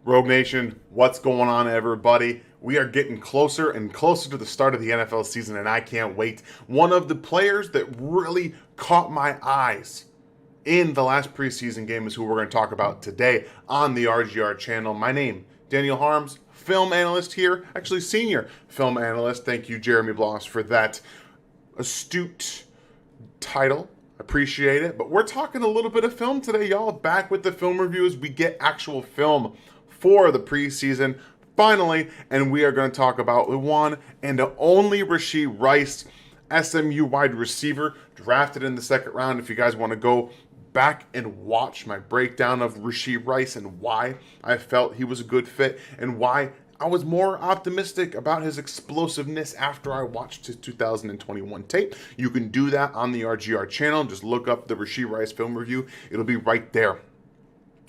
Rogue Nation, what's going on, everybody? We are getting closer and closer to the start of the NFL season, and I can't wait. One of the players that really caught my eyes in the last preseason game is who we're going to talk about today on the RGR channel. My name, Daniel Harms, film analyst here, actually senior film analyst. Thank you, Jeremy Bloss, for that astute title. Appreciate it. But we're talking a little bit of film today, y'all. Back with the film reviews. We get actual film for the preseason finally, and we are going to talk about the one and the only Rashee Rice, SMU wide receiver, drafted in the second round. If you guys want to go back and watch my breakdown of Rashee Rice and why I felt he was a good fit and why I was more optimistic about his explosiveness after I watched his 2021 tape, you can do that on the RGR channel. Just look up the Rashee Rice film review. It'll be right there.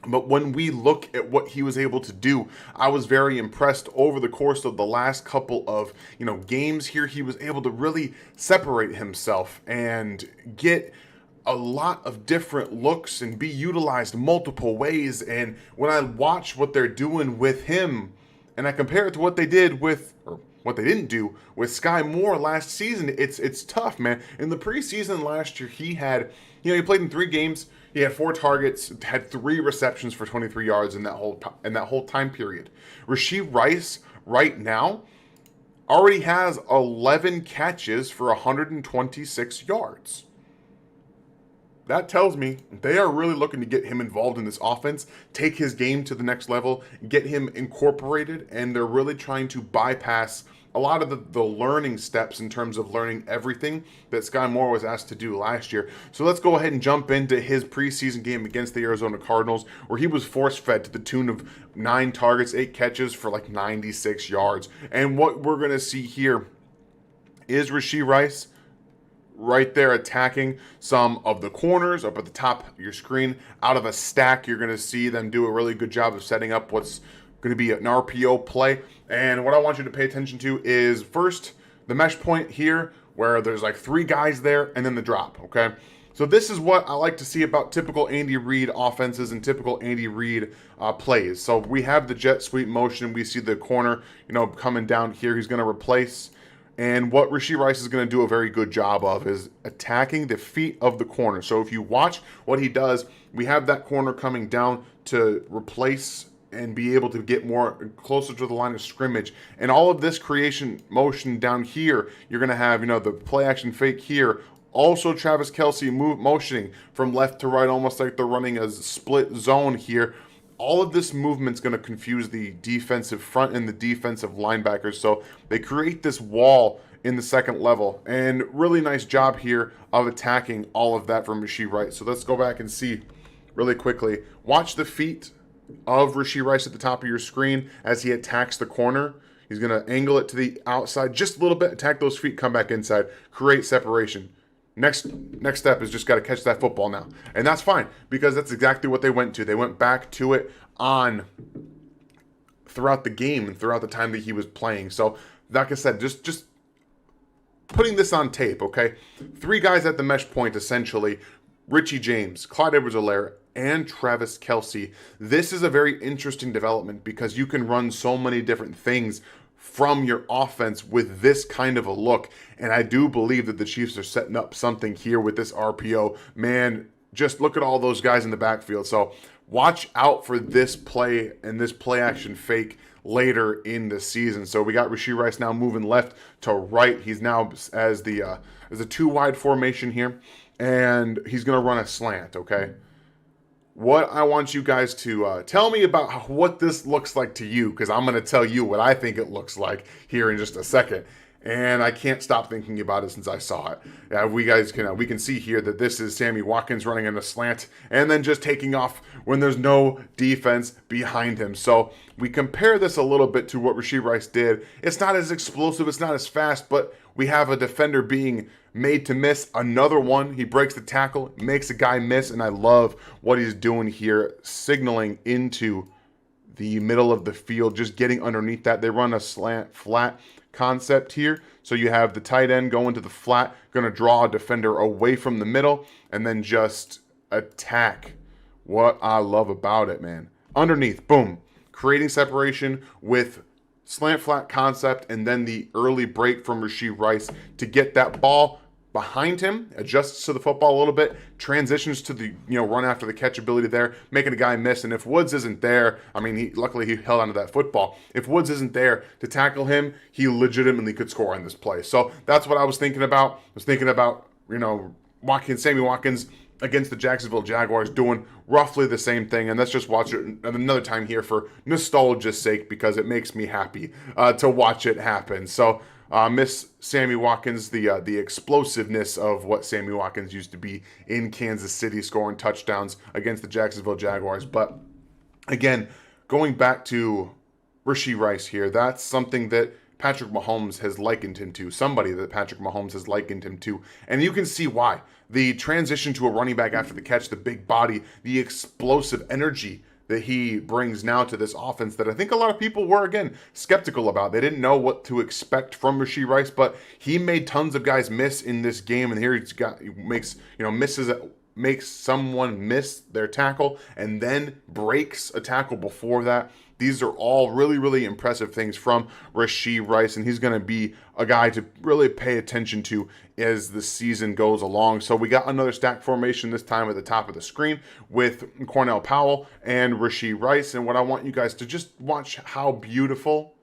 But when we look at what he was able to do, I was very impressed over the course of the last couple of, games here. He was able to really separate himself and get a lot of different looks and be utilized multiple ways. And when I watch what they're doing with him and I compare it to what they did with, or what they didn't do with Sky Moore last season, it's tough, man. In the preseason last year, he had, he played in 3 games. He had 4 targets, had 3 receptions for 23 yards in that whole time period. Rashee Rice right now already has 11 catches for 126 yards. That tells me they are really looking to get him involved in this offense, take his game to the next level, get him incorporated, and they're really trying to bypass a lot of the learning steps in terms of learning everything that Sky Moore was asked to do last year. So let's go ahead and jump into his preseason game against the Arizona Cardinals, where he was force-fed to the tune of 9 targets, 8 catches for like 96 yards. And what we're going to see here is Rashee Rice right there attacking some of the corners up at the top of your screen. Out of a stack, you're going to see them do a really good job of setting up what's going to be an RPO play. And what I want you to pay attention to is first the mesh point here where there's like 3 guys there and then the drop, okay? So this is what I like to see about typical Andy Reid offenses and typical Andy Reid plays. So we have the jet sweep motion. We see the corner, coming down here. He's going to replace. And what Rashee Rice is going to do a very good job of is attacking the feet of the corner. So if you watch what he does, we have that corner coming down to replace and be able to get more closer to the line of scrimmage. And all of this creation motion down here, you're going to have, the play action fake here. Also Travis Kelce motioning from left to right, almost like they're running a split zone here. All of this movement's going to confuse the defensive front and the defensive linebackers. So they create this wall in the second level. And really nice job here of attacking all of that from Rashee Rice. So let's go back and see really quickly. Watch the feet of Rashee Rice at the top of your screen as he attacks the corner. He's going to angle it to the outside just a little bit, attack those feet, come back inside, create separation. Next step is just got to catch that football now. And that's fine because that's exactly what they went to. They went back to it throughout the game and throughout the time that he was playing. So like I said, just putting this on tape, okay? 3 guys at the mesh point essentially. Richie James, Clyde Edwards-Helaire, and Travis Kelce. This is a very interesting development because you can run so many different things from your offense with this kind of a look. And I do believe that the Chiefs are setting up something here with this RPO. Man, just look at all those guys in the backfield. So watch out for this play and this play action fake later in the season. So we got Rashee Rice now moving left to right. He's now as a 2-wide formation here, and he's going to run a slant, okay? What I want you guys to tell me about what this looks like to you, because I'm going to tell you what I think it looks like here in just a second. And I can't stop thinking about it since I saw it. We can see here that this is Sammy Watkins running in a slant and then just taking off when there's no defense behind him. So we compare this a little bit to what Rashee Rice did. It's not as explosive, it's not as fast, but we have a defender being made to miss. Another one, he breaks the tackle, makes a guy miss, and I love what he's doing here, signaling into the middle of the field, just getting underneath that. They run a slant flat concept here. So you have the tight end going to the flat, going to draw a defender away from the middle, and then just attack. What I love about it, man. Underneath, boom. creating separation with slant flat concept, and then the early break from Rashee Rice to get that ball behind him, adjusts to the football a little bit, transitions to the run after the catch ability there, making a guy miss. And if Woods isn't there, I mean, luckily he held onto that football. If Woods isn't there to tackle him, he legitimately could score on this play. So that's what I was thinking about. I was thinking about Sammy Watkins against the Jacksonville Jaguars doing roughly the same thing. And let's just watch it another time here for nostalgia's sake, because it makes me happy to watch it happen. So miss Sammy Watkins, the explosiveness of what Sammy Watkins used to be in Kansas City, scoring touchdowns against the Jacksonville Jaguars. But again, going back to Rashee Rice here, that's something that Patrick Mahomes has likened him to, somebody that Patrick Mahomes has likened him to. And you can see why. The transition to a running back after the catch, the big body, the explosive energy that he brings now to this offense that I think a lot of people were, again, skeptical about. They didn't know what to expect from Rashee Rice, but he made tons of guys miss in this game, and here he makes someone miss their tackle and then breaks a tackle before that. These are all really, really impressive things from Rashee Rice, and he's going to be a guy to really pay attention to as the season goes along. So we got another stack formation, this time at the top of the screen, with Cornell Powell and Rashee Rice. And what I want you guys to just watch how beautiful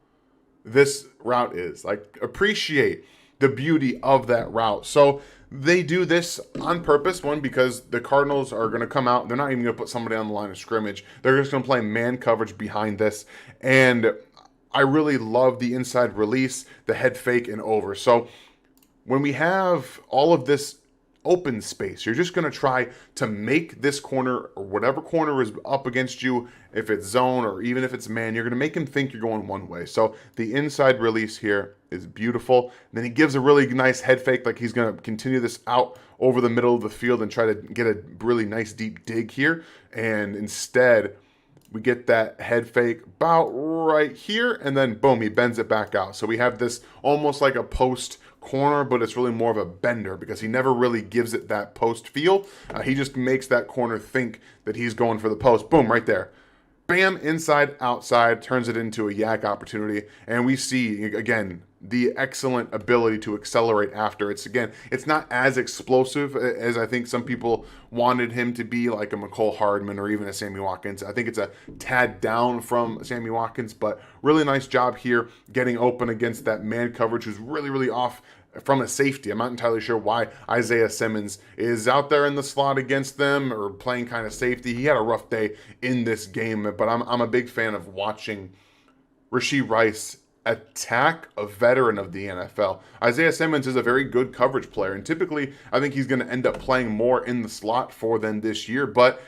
this route is. Like, appreciate the beauty of that route. So they do this on purpose, one, because the Cardinals are going to come out. They're not even going to put somebody on the line of scrimmage. They're just going to play man coverage behind this. And I really love the inside release, the head fake, and over. So when we have all of this open space, you're just going to try to make this corner, or whatever corner is up against you, if it's zone or even if it's man, you're going to make him think you're going one way. So the inside release here is beautiful. And then he gives a really nice head fake, like he's going to continue this out over the middle of the field and try to get a really nice deep dig here. And instead, we get that head fake about right here, and then boom, he bends it back out. So we have this almost like a post corner, but it's really more of a bender because he never really gives it that post feel. He just makes that corner think that he's going for the post. Boom, right there. Bam, inside, outside, turns it into a yak opportunity. And we see, again, the excellent ability to accelerate after. It's not as explosive as I think some people wanted him to be, like a McCole Hardman or even a Sammy Watkins. I think it's a tad down from Sammy Watkins, but really nice job here getting open against that man coverage, who's really, really off from a safety. I'm not entirely sure why Isaiah Simmons is out there in the slot against them or playing kind of safety. He had a rough day in this game, but I'm a big fan of watching Rashee Rice attack a veteran of the NFL. Isaiah Simmons is a very good coverage player, and typically I think he's going to end up playing more in the slot for them this year, but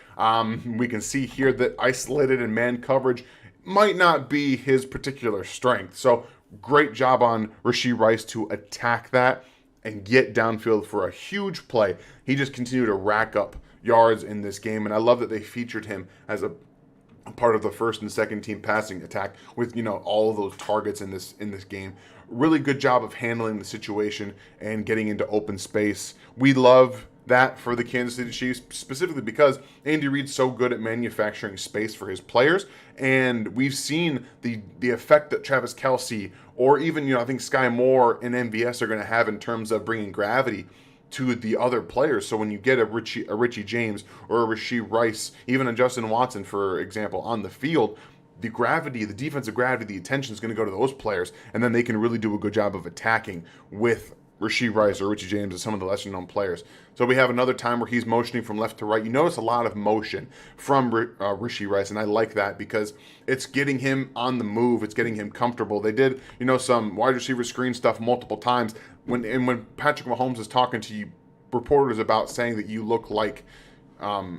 we can see here that isolated and man coverage might not be his particular strength. So great job on Rashee Rice to attack that and get downfield for a huge play. He just continued to rack up yards in this game, and I love that they featured him as a part of the first and second team passing attack with all of those targets in this game. Really good job of handling the situation and getting into open space. We love that for the Kansas City Chiefs, specifically because Andy Reid's so good at manufacturing space for his players, and we've seen the effect that Travis Kelce or even I think Sky Moore and MVS are going to have in terms of bringing gravity to the other players. So when you get a Richie James or a Rashee Rice, even a Justin Watson, for example, on the field, the gravity, the defensive gravity, the attention is going to go to those players, and then they can really do a good job of attacking with Rashee Rice or Richie James and some of the lesser known players. So we have another time where he's motioning from left to right. You notice a lot of motion from Rashee Rice, and I like that because it's getting him on the move. It's getting him comfortable. They did, some wide receiver screen stuff multiple times. When Patrick Mahomes is talking to you reporters about saying that you look like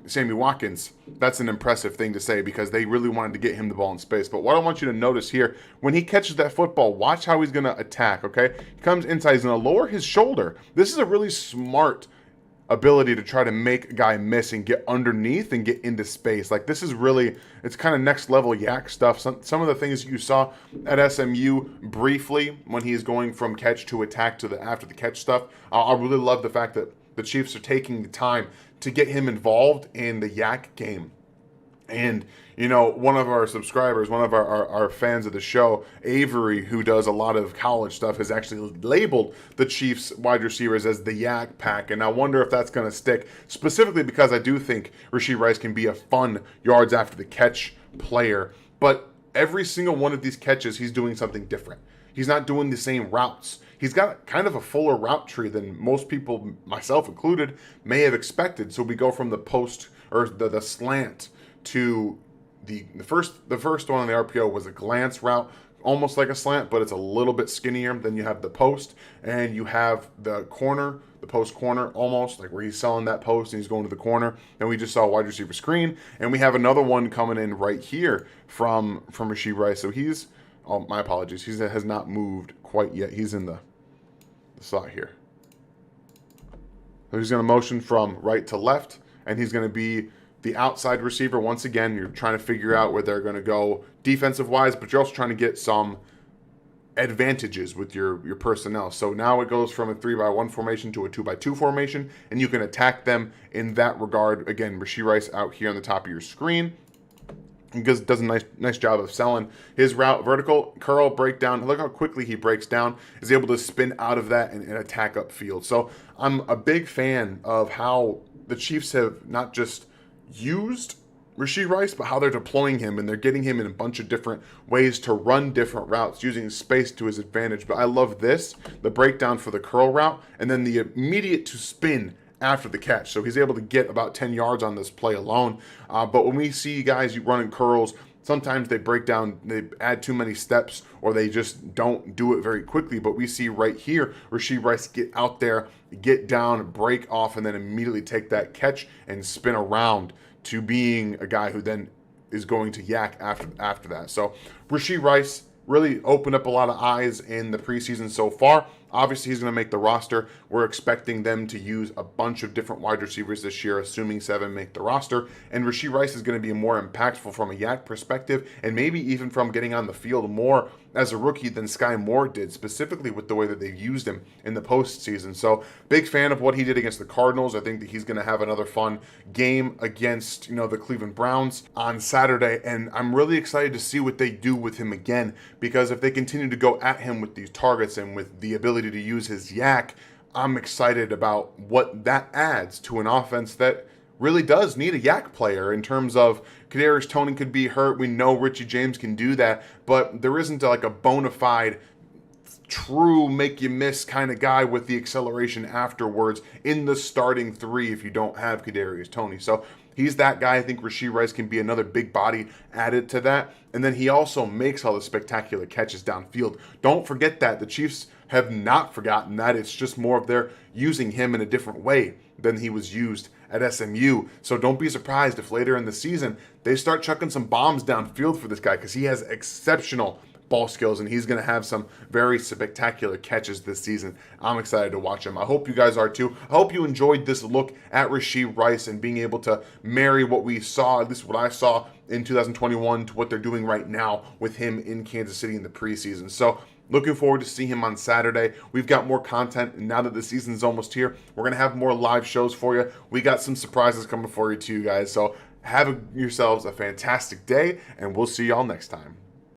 Sammy Watkins, that's an impressive thing to say because they really wanted to get him the ball in space. But what I want you to notice here, when he catches that football, watch how he's going to attack, okay? He comes inside, he's going to lower his shoulder. This is a really smart ability to try to make a guy miss and get underneath and get into space. Like, this is really, it's kind of next level yak stuff. Some of the things you saw at SMU briefly when he's going from catch to attack to the after the catch stuff. I really love the fact that the Chiefs are taking the time to get him involved in the yak game And, one of our subscribers, one of our fans of the show, Avery, who does a lot of college stuff, has actually labeled the Chiefs wide receivers as the Yak Pack. And I wonder if that's going to stick, specifically because I do think Rashee Rice can be a fun yards after the catch player. But every single one of these catches, he's doing something different. He's not doing the same routes. He's got kind of a fuller route tree than most people, myself included, may have expected. So we go from the post or the slant to the first one on the RPO was a glance route, almost like a slant, but it's a little bit skinnier. Then you have the post, and you have the corner, the post corner, almost like where he's selling that post and he's going to the corner. And we just saw a wide receiver screen, and we have another one coming in right here from Rashee Rice. So he's, oh, my apologies, he has not moved quite yet. He's in the slot here. So he's going to motion from right to left, and he's going to be the outside receiver. Once again, you're trying to figure out where they're going to go defensive-wise, but you're also trying to get some advantages with your personnel. So now it goes from a 3-by-1 formation to a 2-by-2 formation, and you can attack them in that regard. Again, Rashee Rice out here on the top of your screen. He does a nice job of selling his route. Vertical, curl, breakdown. Look how quickly he breaks down. Is able to spin out of that and attack upfield. So I'm a big fan of how the Chiefs have not just used Rashee Rice, but how they're deploying him, and they're getting him in a bunch of different ways to run different routes, using space to his advantage. But I love this, the breakdown for the curl route, and then the immediate to spin after the catch. So he's able to get about 10 yards on this play alone. But when we see guys running curls, sometimes they break down, they add too many steps, or they just don't do it very quickly. But we see right here, Rashee Rice get out there, get down, break off, and then immediately take that catch and spin around to being a guy who then is going to yak after that. So Rashee Rice really opened up a lot of eyes in the preseason so far. Obviously, he's going to make the roster. We're expecting them to use a bunch of different wide receivers this year, assuming 7 make the roster. And Rashee Rice is going to be more impactful from a yak perspective, and maybe even from getting on the field more as a rookie than Sky Moore did, specifically with the way that they've used him in the postseason. So big fan of what he did against the Cardinals. I think that he's going to have another fun game against, the Cleveland Browns on Saturday. And I'm really excited to see what they do with him again, because if they continue to go at him with these targets and with the ability to use his yak, I'm excited about what that adds to an offense that really does need a yak player. In terms of Kadarius Toney could be hurt, we know Richie James can do that, but there isn't like a bona fide true make you miss kind of guy with the acceleration afterwards in the starting 3 if you don't have Kadarius Toney. So he's that guy. I think Rashee Rice can be another big body added to that. And then he also makes all the spectacular catches downfield. Don't forget that. The Chiefs have not forgotten that. It's just more of they're using him in a different way than he was used at SMU. So don't be surprised if later in the season they start chucking some bombs downfield for this guy, because he has exceptional ball skills, and he's going to have some very spectacular catches this season. I'm excited to watch him. I hope you guys are too. I hope you enjoyed this look at Rashee Rice and being able to marry what we saw, at least what I saw in 2021, to what they're doing right now with him in Kansas City in the preseason. So looking forward to seeing him on Saturday. We've got more content, and now that the season's almost here, we're going to have more live shows for you. We got some surprises coming for you too, guys. So have yourselves a fantastic day, and we'll see y'all next time.